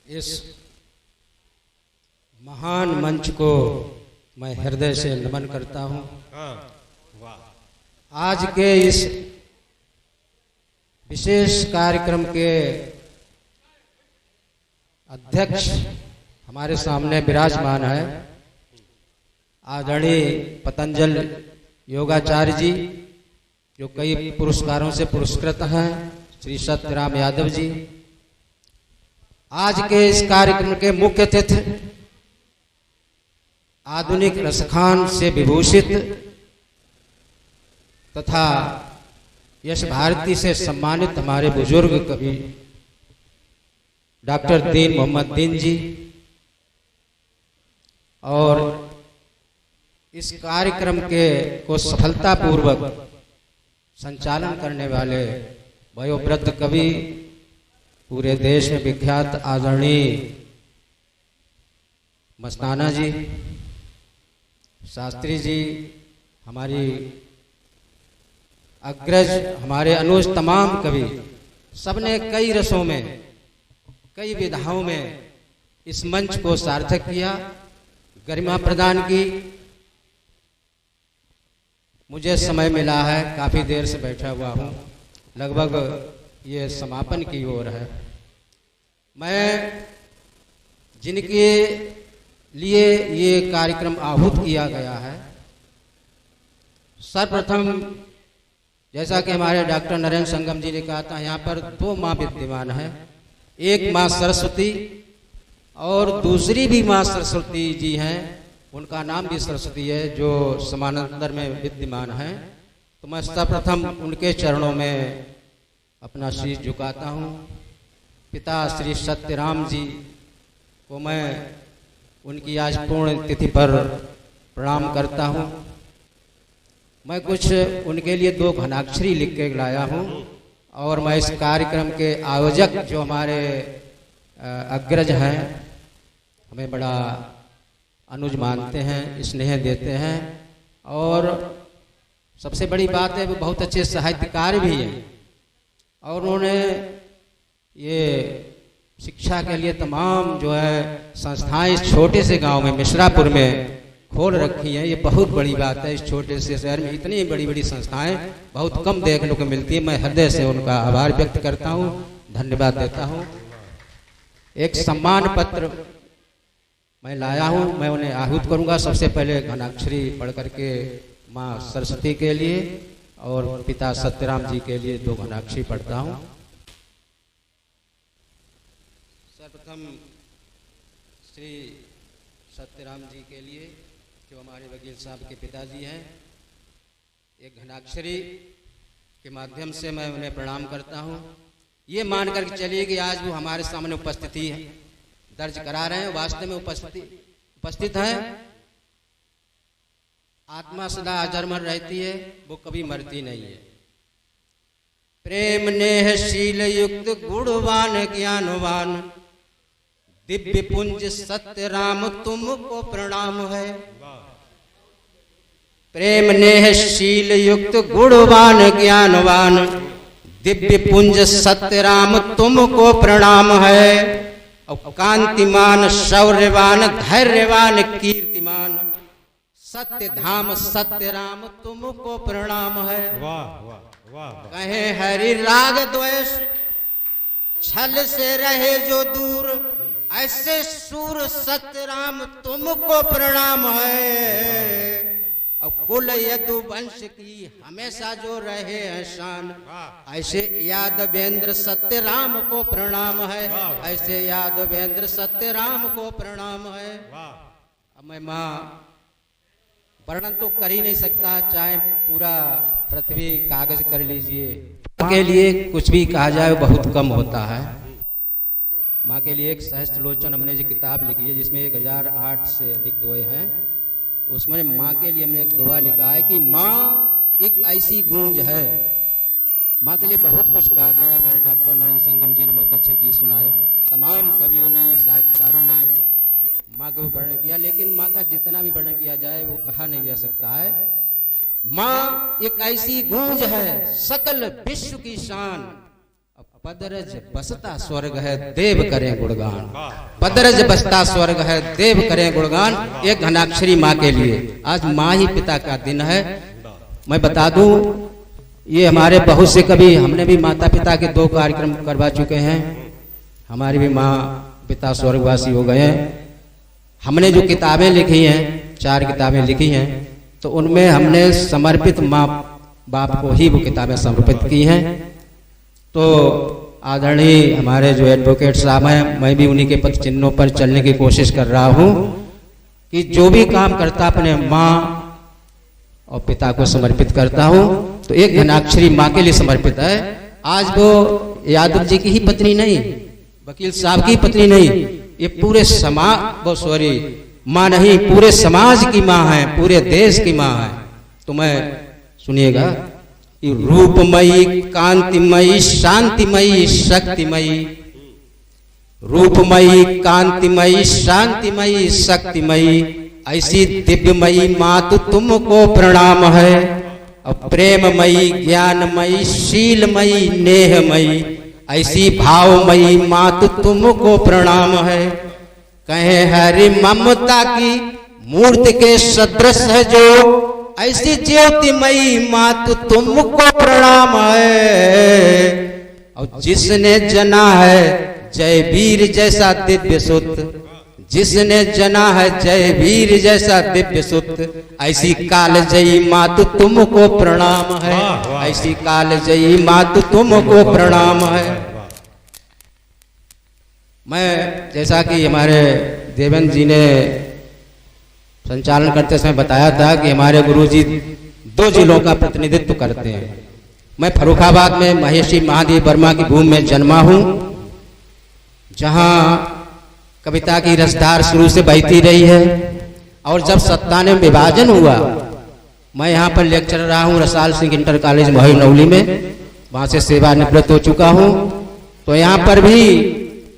इस महान मंच को मैं हृदय से नमन करता हूं। आज के इस विशेष कार्यक्रम के अध्यक्ष हमारे सामने विराजमान है आदरणीय पतंजल योगाचार्य जी, जो कई पुरस्कारों से पुरस्कृत हैं, श्री सत्यराम यादव जी। आज के इस कार्यक्रम के मुख्य अतिथि आधुनिक रसखान से विभूषित तथा यश भारती से सम्मानित हमारे बुजुर्ग कवि डॉक्टर दीन मोहम्मद दीन जी, और इस कार्यक्रम को सफलतापूर्वक संचालन करने वाले वयोवृद्ध कवि, पूरे देश में विख्यात आदरणीय मस्ताना जी, शास्त्री जी, हमारी अग्रज, हमारे अनुज, तमाम कवि, सबने कई रसों में, कई विधाओं में इस मंच को सार्थक किया, गरिमा प्रदान की। मुझे समय मिला है, काफी देर से बैठा हुआ हूँ, लगभग ये समापन की ओर है। मैं जिनके लिए ये कार्यक्रम आहूत किया गया है, सर्वप्रथम जैसा कि हमारे डॉक्टर नरेंद्र संगम जी ने कहा था, यहाँ पर दो माँ विद्यमान है, एक माँ सरस्वती और दूसरी भी माँ सरस्वती जी हैं, उनका नाम भी सरस्वती है, जो समानांतर में विद्यमान है। तो मैं सर्वप्रथम उनके चरणों में अपना शीश झुकाता हूँ। पिता श्री सत्यराम जी को मैं उनकी आज पूर्ण तिथि पर प्रणाम करता हूँ। मैं कुछ उनके लिए दो घनाक्षरी लिख के लाया हूँ, और मैं इस कार्यक्रम के आयोजक जो हमारे अग्रज हैं, हमें बड़ा अनुज मानते हैं, स्नेह देते हैं, और सबसे बड़ी बात है वो बहुत अच्छे साहित्यकार भी हैं, और उन्होंने ये शिक्षा के लिए तमाम जो है संस्थाएं इस छोटे से गांव में मिश्रापुर में खोल रखी हैं। ये बहुत बड़ी बात है, इस छोटे से शहर में इतनी बड़ी बड़ी संस्थाएं बहुत कम देखने को मिलती है। मैं हृदय से उनका आभार व्यक्त करता हूँ, धन्यवाद देता हूँ। एक सम्मान पत्र मैं लाया हूँ, मैं उन्हें आहूत करूँगा। सबसे पहले घनाक्षरी पढ़ करके माँ सरस्वती के लिए और पिता सत्यराम जी के लिए दो घनाक्षरी पढ़ता हूँ। सर्वप्रथम श्री सत्यराम जी के लिए, जो हमारे वकील साहब के पिताजी हैं, एक घनाक्षरी के माध्यम से मैं उन्हें प्रणाम करता हूँ। ये मान कर चलिए कि आज वो हमारे सामने उपस्थिति है दर्ज करा रहे हैं, वास्तव में उपस्थित है। आत्मा सदा अजरमर रहती है, वो कभी मरती नहीं है। प्रेम नेह शील युक्त गुणवान ज्ञानवान, दिव्य पुंज सत्य राम तुमको प्रणाम है। प्रेम नेह शील युक्त गुणवान ज्ञानवान, दिव्य पुंज सत्य राम तुमको प्रणाम है। और कांतिमान शौर्यवान धैर्यवान कीर्तिमान, सत्य धाम सत्य राम तुमको प्रणाम है। वाह वाह वाह। कहे हरि राग द्वेष छल से रहे जो दूर, ऐसे सूर सत्य राम तुमको प्रणाम है। और कुल यदुवंश की हमेशा जो रहे हैं शान, ऐसे यादवेंद्र सत्य राम को प्रणाम है। ऐसे यादवेंद्र सत्य राम को प्रणाम है। अब मैं माँ वर्णन तो कर ही नहीं सकता, चाहे पूरा पृथ्वी कागज कर लीजिए, के लिए कुछ भी कहा जाए बहुत कम होता है। माँ के लिए एक सहस्त्रलोचन हमने जो किताब लिखी है, जिसमें 1008 से अधिक दुआएं हैं, उसमें माँ के लिए हमने एक दुआ लिखा है कि माँ एक ऐसी गूंज है। माँ के लिए बहुत कुछ कहा गया। हमारे डॉक्टर नरेंद्र संगम जी ने बहुत अच्छे गीत सुनाए, तमाम कवियों ने, साहित्यकारों ने माँ को वर्णन किया, लेकिन माँ का जितना भी वर्णन किया जाए वो कहा नहीं जा सकता है। माँ एक ऐसी गूंज है, सकल विश्व की शान, पदरज बसता स्वर्ग है देव करें गुणगान, पदरज बसता स्वर्ग है देव करें गुणगान, एक घनाक्षरी माँ के लिए। आज माँ ही पिता का दिन है। मैं बता दूं, ये हमारे बहुत से कभी हमने भी माता पिता के 2 कार्यक्रम करवा चुके हैं। हमारी भी माँ पिता स्वर्गवासी हो गए हैं। हमने जो किताबें लिखी हैं, 4 किताबें लिखी हैं, तो उनमें हमने समर्पित माँ बाप को ही वो किताबें समर्पित की हैं। तो आदरणीय हमारे जो एडवोकेट साहब हैं, मैं भी उन्हीं के पथ चिन्हों पर चलने की कोशिश कर रहा हूँ कि जो भी काम करता अपने माँ और पिता को समर्पित करता हूँ। तो एक घनाक्षरी माँ के लिए समर्पित है। आज वो यादव जी की ही पत्नी नहीं, वकील साहब की पत्नी नहीं, ये पूरे समाज, वो सॉरी माँ नहीं, पूरे समाज की माँ है, पूरे देश की माँ है। तो मैं सुनिएगा कि रूपमयी, कांतिमयी, शांतिमयी, शक्तिमयी, रूपमयी, कांतिमयी, शांतिमयी, शक्तिमयी, ऐसी दिव्यमयी मातु तुमको प्रणाम है। और प्रेममयी, ज्ञानमयी, शीलमयी, नेहमयी, ऐसी भावमयी मातु तुमको प्रणाम है। कहे हरि ममता की मूर्ति के सदृश है जो, ऐसी ज्योतिमयी मातु तुमको प्रणाम है। और जिसने जना है जय वीर जैसा दिव्य सुत, जिसने जना है जय वीर जैसा दिव्य सुत, ऐसी कालजयी मातु तुमको प्रणाम है, ऐसी कालजयी मातु तुमको प्रणाम है। मैं जैसा कि हमारे देवेंद्र जी ने संचालन करते समय बताया था कि हमारे गुरुजी 2 जिलों का प्रतिनिधित्व करते हैं। मैं फर्रुखाबाद में महर्षि महादेव वर्मा की भूमि में जन्मा हूँ, जहाँ कविता की रसधार शुरू से बहती रही है। और जब 97 में विभाजन हुआ, मैं यहाँ पर लेक्चर रहा हूँ रसाल सिंह इंटर कॉलेज मोहई नौली में, वहाँ से सेवानिवृत्त हो चुका हूँ। तो यहाँ पर भी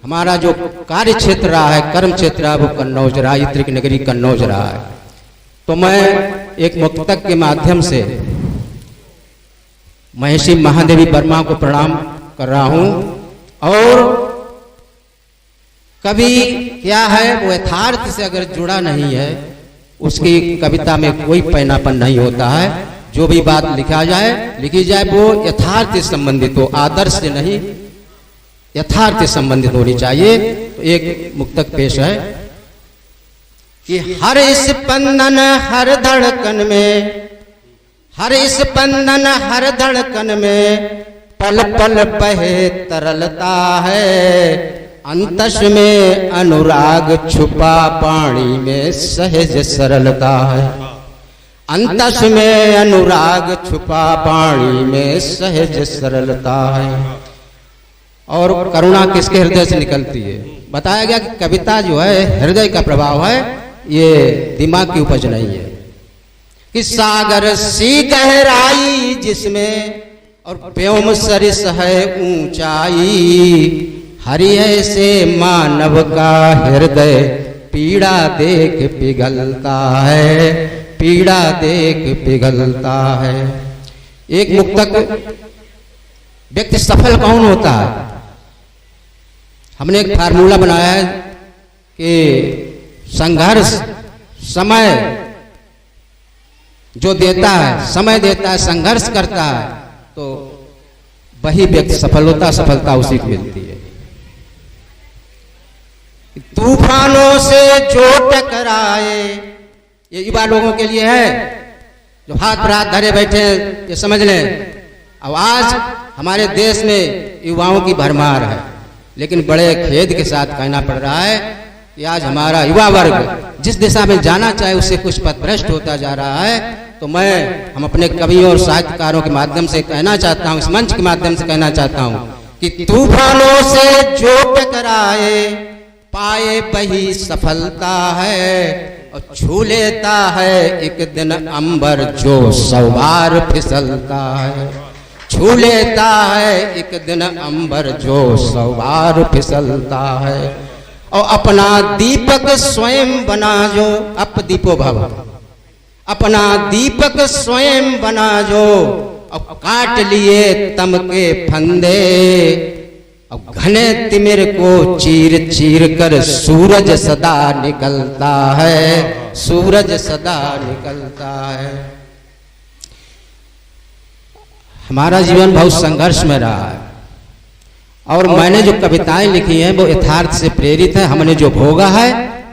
हमारा जो कार्य क्षेत्र रहा है, कर्म क्षेत्र रहा है, वो कन्नौज रहा, इत्र की नगरी कन्नौज रहा है। तो मैं एक मुक्तक के माध्यम से महर्षि महादेवी वर्मा को प्रणाम कर रहा हूँ। और कवि क्या है, वो यथार्थ से अगर जुड़ा नहीं है, उसकी कविता में कोई पैनापन नहीं होता है। जो भी बात लिखी जाए वो यथार्थ से संबंधित हो, आदर्श से नहीं, यथार्थ से संबंधित होनी चाहिए। तो एक मुक्तक पेश है कि हर स्पंदन हर धड़कन में, हर स्पंदन हर धड़कन में पल पल बहे तरलता है। अंतस में अनुराग छुपा पानी में सहज सरलता है। अंतस में अनुराग छुपा पानी में सहज सरलता है। और करुणा किसके हृदय से निकलती है? बताया गया कि कविता जो है हृदय का प्रभाव है, ये दिमाग की उपज नहीं है। कि सागर सी गहराई जिसमें और व्योम सरिस है ऊंचाई, हरि ऐसे मानव का हृदय पीड़ा देख पिघलता है, पीड़ा देख पिघलता है। एक मुक्तक व्यक्ति सफल कौन होता है? हमने एक फार्मूला बनाया है कि संघर्ष समय जो देता है, समय देता है, संघर्ष करता है, तो वही व्यक्ति सफल होता है, सफलता उसी को मिलती है। तूफानों से जो टकराए, ये युवा लोगों के लिए है जो हाथ पर हाथ धरे बैठे, ये समझ लें। अब आज हमारे देश में युवाओं की भरमार है, लेकिन बड़े खेद के साथ कहना पड़ रहा है कि आज हमारा युवा वर्ग जिस दिशा में जाना चाहे उससे कुछ पथभ्रष्ट होता जा रहा है। तो हम अपने कवियों और साहित्यकारों के माध्यम से कहना चाहता हूँ, इस मंच के माध्यम से कहना चाहता हूँ कि तूफानों से जो टकराए पाए वही सफलता है, और छू लेता है एक दिन अंबर जो 100 बार फिसलता है। छू लेता है एक दिन अंबर जो 100 बार फिसलता है। और अपना दीपक स्वयं बना जो, अप दीपो भव, अपना दीपक स्वयं बना जो, और काट लिए तम के फंदे, अब घने तिमिर को चीर चीर कर सूरज सदा निकलता है, सूरज सदा निकलता है। हमारा जीवन बहुत संघर्ष में रहा है और मैंने जो कविताएं लिखी हैं वो यथार्थ से प्रेरित है। हमने जो भोगा है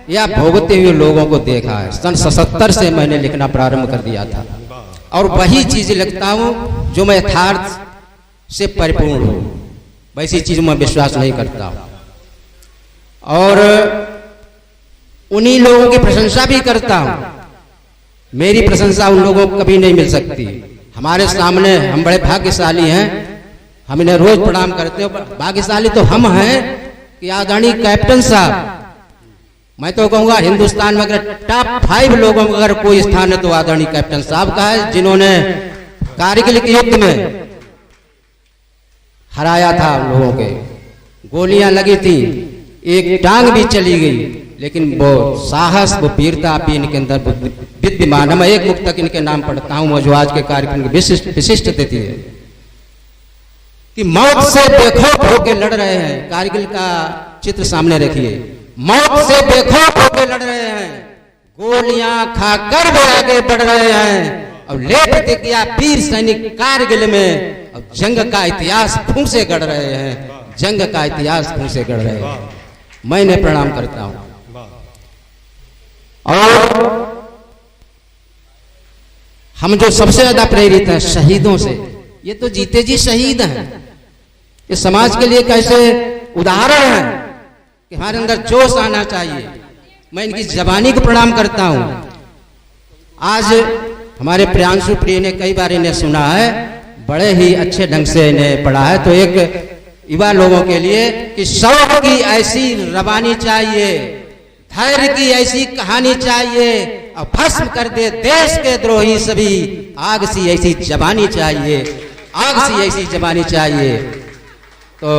या भोगते हुए लोगों को देखा है। सन 77 से मैंने लिखना प्रारंभ कर दिया था और वही चीज लिखता हूं जो मैं यथार्थ से परिपूर्ण हूं, वैसी चीज में विश्वास नहीं करता हूं और उन्हीं लोगों की प्रशंसा भी करता हूं। मेरी प्रशंसा उन लोगों को कभी नहीं मिल सकती। हमारे सामने हम बड़े भाग्यशाली हैं, हम इन्हें रोज प्रणाम करते हैं। भाग्यशाली तो हम हैं कि आदरणीय कैप्टन साहब, मैं तो कहूंगा हिंदुस्तान में अगर टॉप 5 लोगों में अगर कोई स्थान है तो आदरणीय कैप्टन साहब का है, जिन्होंने कारगिल के युद्ध में हराया था लोगों के। गोलियां लगी थी, एक टांग भी चली गई, लेकिन वो साहस, वो वीरता भी इनके अंदर विद्यमान है। मैं एक मुक्तक इनके नाम पढ़ता हूं जो आज के कार्यक्रम की विशिष्ट देती है कि मौत से बेखौफ होकर लड़ रहे हैं। कारगिल का चित्र सामने रखिए। मौत से बेखौफ होकर लड़ रहे हैं, गोलियां खाकर वो आगे बढ़ रहे हैं और लेट गया वीर सैनिक कारगिल में। अब जंग का इतिहास खून से गढ़ रहे हैं, जंग का इतिहास खून से गढ़ रहे हैं। मैं इन्हें प्रणाम करता हूं और हम जो सबसे ज्यादा प्रेरित हैं शहीदों से, ये तो जीते जी शहीद हैं। ये समाज के लिए कैसे उदाहरण है कि हमारे अंदर जोश आना चाहिए। मैं इनकी जवानी को प्रणाम करता हूं। आज हमारे प्रियांशु प्रिय ने कई बार इन्हें सुना है, बड़े ही अच्छे ढंग से इन्हें पढ़ा है। तो एक युवा लोगों के लिए कि शौक की ऐसी रवानी चाहिए, धैर्य की ऐसी कहानी चाहिए और भस्म कर दे देश के द्रोही सभी। आग सी ऐसी जवानी चाहिए, आग सी ऐसी जवानी चाहिए। तो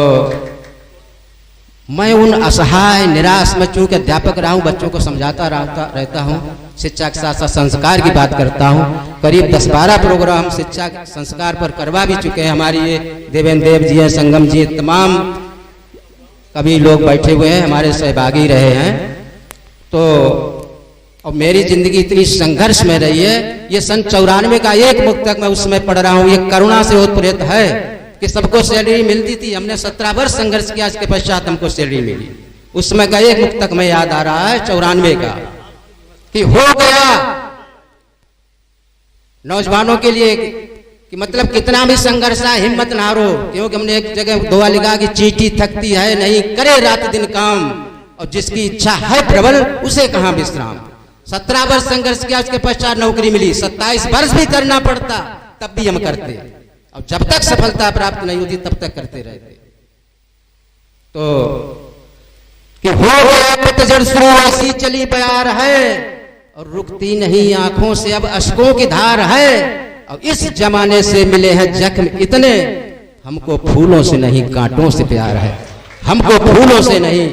मैं उन असहाय निराश में चूंकि अध्यापक रहा हूं, बच्चों को समझाता रहता हूं, शिक्षा के साथ साथ संस्कार की बात करता हूं। करीब 10-12 प्रोग्राम शिक्षा संस्कार पर करवा भी चुके हैं। हमारी ये देवेंद्र देव जी हैं, संगम जी, तमाम कभी लोग बैठे हुए हैं, हमारे सहभागी रहे हैं। तो और मेरी जिंदगी इतनी संघर्ष में रही है। ये सन 94 का एक मुक्तक मैं उस समय पढ़ रहा हूँ, ये करुणा से उत्प्रेरित है कि सबको सैलरी मिलती थी। हमने 17 वर्ष संघर्ष किया, इसके पश्चात हमको सैलरी मिली। उस समय का एक मुक्तक में याद आ रहा है 94 का कि हो गया नौजवानों के लिए कि मतलब कितना भी संघर्ष है हिम्मत ना हारो, क्योंकि हमने एक जगह दुआ लिखा कि चींटी थकती है नहीं, करे रात दिन काम, और जिसकी इच्छा है प्रबल उसे कहां विश्राम। 17 वर्ष संघर्ष किया, उसके पश्चात नौकरी मिली। 27 वर्ष भी करना पड़ता तब भी हम करते, और जब तक सफलता प्राप्त नहीं होती तब तक करते रहते। तो कि हो गया पतझड़ शुरू, ऐसी चली प्यार है और रुकती नहीं आंखों से अब अश्कों की धार है। और इस जमाने से मिले हैं जख्म इतने, हमको फूलों से नहीं कांटों से प्यार है, हमको फूलों से नहीं,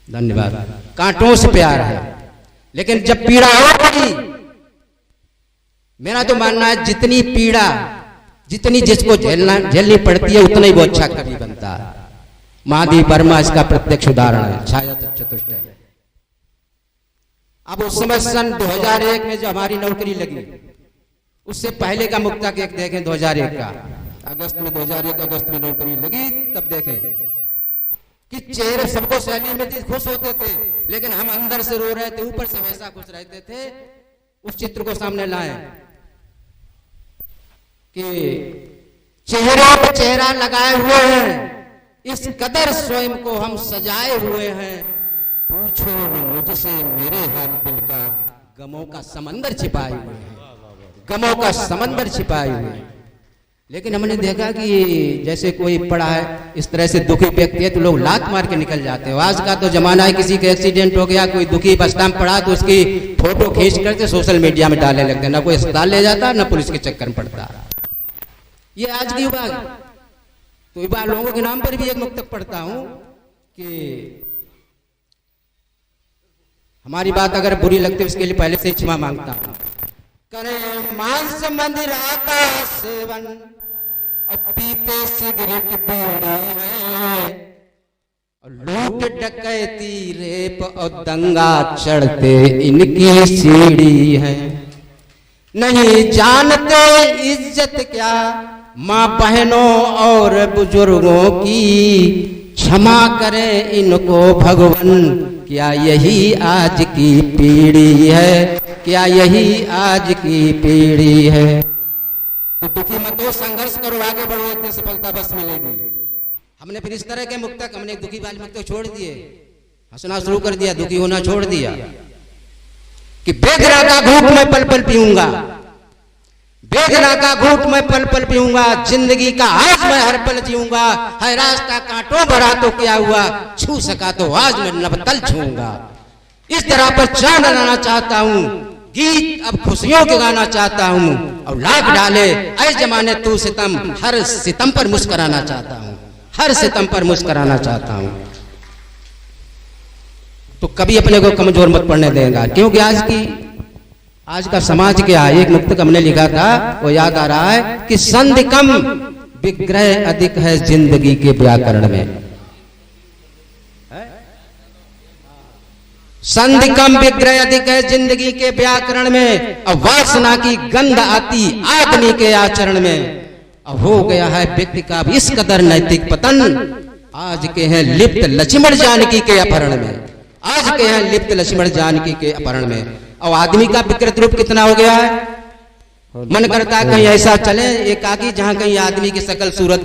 धन्यवाद, कांटों से प्यार है। लेकिन जब पीड़ा होगी, मेरा तो मानना है जितनी पीड़ा, जितनी जिसको झेलनी पड़ती है उतना ही वो अच्छा कवि बनता है। महादेव वर्मा इसका प्रत्यक्ष उदाहरण है, छाया चतुष्टय। अब उस समय सन 2001 में जो हमारी नौकरी लगी, उससे पहले का मुक्तक एक देखें 2001 का, अगस्त में 2001 अगस्त में नौकरी लगी, तब देखें कि चेहरे सबको सैलरी मिलती, खुश होते थे, लेकिन हम अंदर से रो रहे थे, ऊपर से हमेशा खुश रहते थे। उस चित्र को सामने लाए कि चेहरे पर चेहरा लगाए हुए हैं, इस कदर स्वयं को हम सजाए हुए हैं, पूछो मुझसे मेरे हाल दिल का, गमों का समंदर छिपाए हुए हैं, गमों का समंदर छिपाए हुए हैं। लेकिन हमने देखा कि जैसे कोई पड़ा है इस तरह से दुखी व्यक्ति है तो लोग लात मार के निकल जाते हैं। आज का तो जमाना है, किसी का एक्सीडेंट हो गया, कोई दुखी बस में पड़ा तो उसकी फोटो खींच करके सोशल मीडिया में डालने लगते हैं, ना कोई अस्पताल ले जाता ना पुलिस के चक्कर में पड़ता। ये आज की युवा, तो युवा लोगों के नाम पर भी एक मुक्तक पढ़ता हूं कि हमारी बात अगर बुरी लगती है उसके लिए पहले से क्षमा मांगता हूं। करे मांस मंदिर आकाश सेवन, और पीते सिगरेट बीड़ी है, लूट डकैती रेप और दंगा चढ़ते इनकी सीढ़ी है। नहीं जानते इज्जत क्या माँ बहनों और बुजुर्गों की, क्षमा करें इनको भगवान, क्या यही आज की पीढ़ी है, क्या यही आज की पीढ़ी है। तो दुखी मत हो, संघर्ष करो, आगे बढ़ो, इतनी सफलता बस मिलेगी। हमने फिर इस तरह के मुक्तक, हमने दुखी वाले मुक्तक छोड़ दिए, हंसना शुरू कर दिया, दुखी होना छोड़ दिया कि बेदरा का घूंट मैं पल पल पीऊंगा, बेदरा का घूंट मैं पल पल पीऊंगा, जिंदगी का आज मैं हर पल जीऊंगा, है रास्ता कांटों भरा तो क्या हुआ, छू सका तो आज मैं नवतल छूंगा। इस तरह पर चांद लाना चाहता हूँ, गीत अब खुशियों के गाना चाहता हूँ, और लाख डाले ऐ जमाने तू सितम, हर सितम पर मुस्कुराना चाहता हूँ, हर सितम पर मुस्कुराना चाहता हूँ। तो कभी अपने को कमजोर मत पड़ने देगा, क्योंकि आज का समाज क्या है। एक मुक्तक हमने लिखा था, वो याद आ रहा है कि संधि कम विग्रह अधिक है जिंदगी के व्याकरण में, संधि कम विग्रह अधिक है जिंदगी के व्याकरण में, और वासना की गंध आती आदमी के आचरण में, अब हो गया है व्यक्ति का भी इस कदर नैतिक पतन, आज के हैं लिप्त लक्ष्मण जानकी के अपहरण में, आज के हैं लिप्त लक्ष्मण जानकी के अपहरण में। और आदमी का विकृत रूप कितना हो गया है, मन करता है कहीं ऐसा चले एकाकी जहां कहीं आदमी की शकल सूरत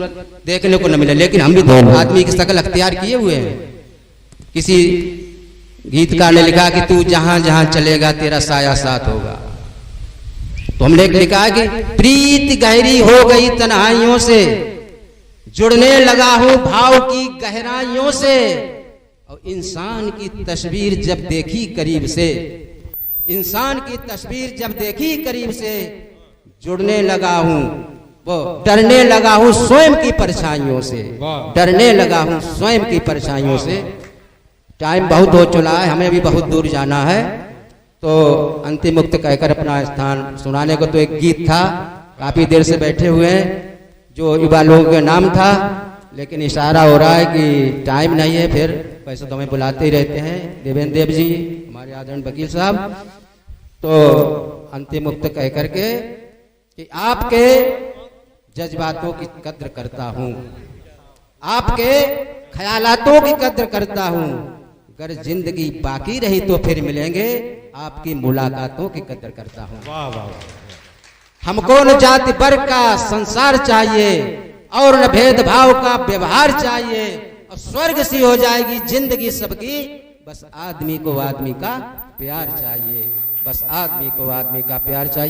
देखने को न मिले, लेकिन हम भी आदमी की शकल अख्तियार किए हुए हैं। किसी गीतकार ने लिखा कि तू जहां जहां चलेगा तेरा साया साथ होगा, तो हमने लिखा कि प्रीत गहरी हो गई तन्हाइयों से, जुड़ने लगा हूं भाव की गहराइयों से, और इंसान की तस्वीर जब देखी करीब से, इंसान की तस्वीर जब देखी करीब से, जुड़ने लगा हूं, वो डरने लगा हूं स्वयं की परछाइयों से, डरने लगा हूं स्वयं की परछाइयों से। टाइम बहुत हो चला है, हमें भी बहुत दूर जाना है, तो अंतिम मुक्त कहकर अपना स्थान सुनाने को तो एक गीत था, काफी देर से बैठे हुए हैं, जो युवा लोगों के नाम था, लेकिन इशारा हो रहा है कि टाइम नहीं है, फिर वैसे तो हमें बुलाते ही रहते हैं देवेंद्र देव जी, हमारे आदरणीय वकील साहब। तो अंतिम मुक्त कह करके कि आपके जज्बातों की कद्र करता हूँ, आपके ख्यालातों की कद्र करता हूँ, अगर जिंदगी बाकी रही तो फिर मिलेंगे, आपकी मुलाकातों की कद्र करता हूँ। वाह वाह, हमको न जाति वर्ग का संसार चाहिए, और न भेदभाव का व्यवहार चाहिए, और स्वर्ग सी हो जाएगी जिंदगी सबकी, बस आदमी को आदमी का प्यार चाहिए, बस आदमी को आदमी का प्यार चाहिए।